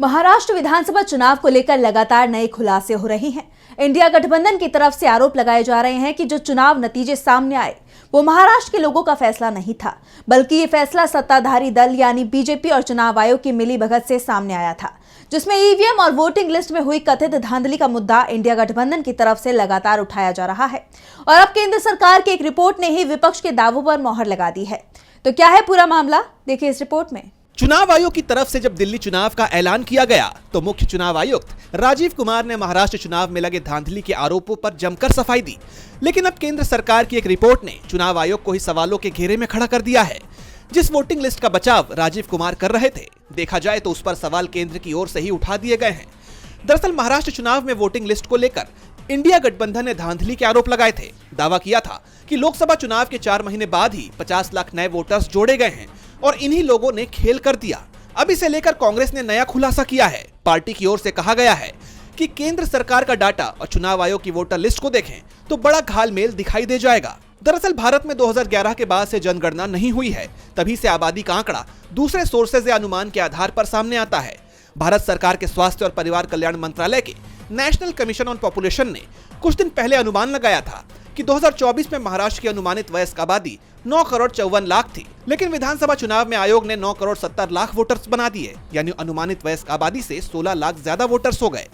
महाराष्ट्र विधानसभा चुनाव को लेकर लगातार नए खुलासे हो रहे हैं। इंडिया गठबंधन की तरफ से आरोप लगाए जा रहे हैं कि जो चुनाव नतीजे सामने आए वो महाराष्ट्र के लोगों का फैसला नहीं था, बल्कि ये फैसला सत्ताधारी दल यानी बीजेपी और चुनाव आयोग की मिलीभगत से सामने आया था, जिसमें ईवीएम और वोटिंग लिस्ट में हुई कथित धांधली का मुद्दा इंडिया गठबंधन की तरफ से लगातार उठाया जा रहा है। और अब केंद्र सरकार की एक रिपोर्ट ने ही विपक्ष के दावों पर मोहर लगा दी है। तो क्या है पूरा मामला, देखिए इस रिपोर्ट में। चुनाव आयोग की तरफ से जब दिल्ली चुनाव का ऐलान किया गया तो मुख्य चुनाव आयुक्त राजीव कुमार ने महाराष्ट्र चुनाव में लगे धांधली के आरोपों पर जमकर सफाई दी। लेकिन अब केंद्र सरकार की एक रिपोर्ट ने चुनाव आयोग को ही सवालों के घेरे में खड़ा कर दिया है। जिस वोटिंग लिस्ट का बचाव राजीव कुमार कर रहे थे, देखा जाए तो उस पर सवाल केंद्र की ओर से ही उठा दिए गए हैं। दरअसल महाराष्ट्र चुनाव में वोटिंग लिस्ट को लेकर इंडिया गठबंधन ने धांधली के आरोप लगाए थे। दावा किया था कि लोकसभा चुनाव के 4 महीने बाद ही 50 लाख नए वोटर्स जोड़े गए हैं और इन्हीं लोगों ने खेल कर दिया। अब इसे लेकर कांग्रेस ने नया खुलासा किया है। पार्टी की ओर से कहा गया है कि केंद्र सरकार का डाटा और चुनाव आयोग की वोटर लिस्ट को देखें तो बड़ा घालमेल दिखाई दे जाएगा। दरअसल भारत में 2011 के बाद से जनगणना नहीं हुई है, तभी से आबादी का आंकड़ा दूसरे सोर्सेज या अनुमान के आधार पर सामने आता है। भारत सरकार के स्वास्थ्य और परिवार कल्याण मंत्रालय के नेशनल कमीशन ऑन पॉपुलेशन ने कुछ दिन पहले अनुमान लगाया था कि 2024 में महाराष्ट्र की अनुमानित वयस्क आबादी 9 करोड़ 54 लाख थी, लेकिन विधानसभा चुनाव में आयोग ने 9 करोड़ 70 लाख वोटर्स बना दिए, यानी अनुमानित वयस्क आबादी से 16 लाख ज्यादा वोटर्स हो गए।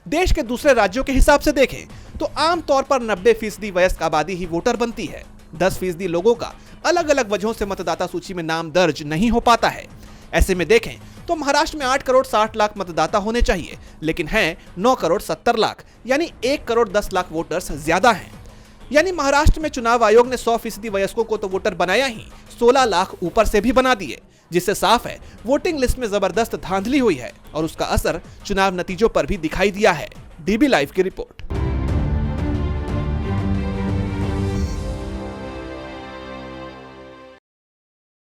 देश के दूसरे राज्यों के हिसाब से देखें तो आमतौर पर 90% वयस्क आबादी ही वोटर बनती है। 10% लोगों का अलग अलग वजहों से मतदाता सूची में नाम दर्ज नहीं हो पाता है। ऐसे में देखें तो महाराष्ट्र में 8 करोड़ 60 लाख मतदाता होने चाहिए, लेकिन हैं 9 करोड़ 70 लाख, यानी 1 करोड़ 10 लाख वोटर्स ज्यादा हैं। यानी महाराष्ट्र में चुनाव आयोग ने 100% वयस्कों को तो वोटर बनाया ही, 16 लाख ऊपर से भी बना दिए, जिससे साफ है वोटिंग लिस्ट में जबरदस्त धांधली हुई है और उसका असर चुनाव नतीजों पर भी दिखाई दिया है। डीबी लाइव की रिपोर्ट।